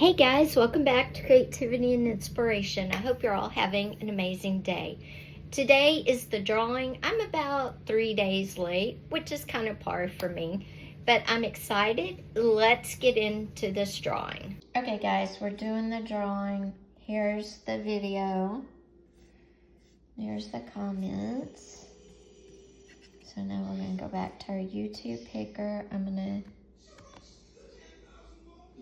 Hey guys, welcome back to Creativity and Inspiration. I hope you're all having an amazing day. Today is the drawing. I'm about 3 days late, which is kind of par for me, but I'm excited. Let's get into this drawing. Okay guys, we're doing the drawing. Here's the video. There's the comments. So now we're going to go back to our YouTube picker.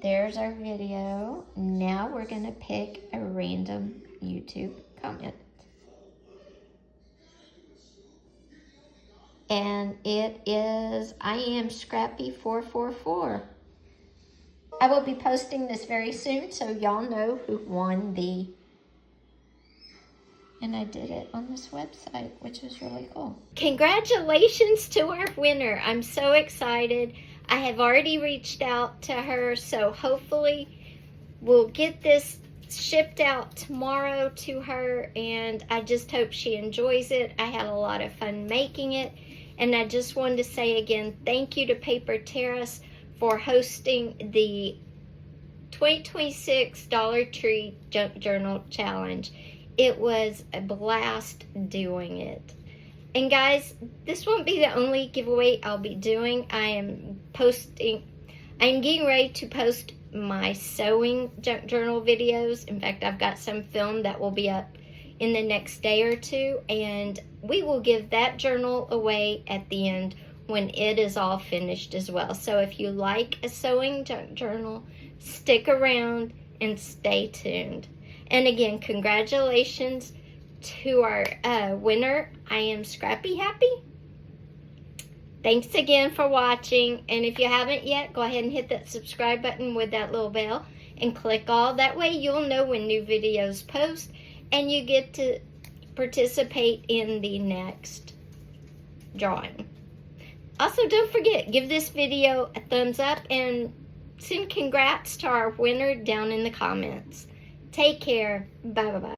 There's our video. Now we're going to pick a random YouTube comment. And it is, I am Scrappy444. I will be posting this very soon, so y'all know who won and I did it on this website, which is really cool. Congratulations to our winner. I'm so excited. I have already reached out to her, so hopefully we'll get this shipped out tomorrow to her, and I just hope she enjoys it. I had a lot of fun making it, and I just wanted to say again, thank you to Paper Terrace for hosting the 2026 Dollar Tree Junk Journal Challenge. It was a blast doing it. And guys, this won't be the only giveaway I'll be doing. I'm getting ready to post my sewing junk journal videos. In fact, I've got some filmed that will be up in the next day or two, and we will give that journal away at the end when it is all finished as well. So if you like a sewing junk journal, stick around and stay tuned. And again, congratulations to our winner. I am Scrappy Happy. Thanks again for watching. And if you haven't yet, go ahead and hit that subscribe button with that little bell and click all. That way you'll know when new videos post and you get to participate in the next drawing. Also, don't forget, give this video a thumbs up and send congrats to our winner down in the comments. Take care. Bye-bye.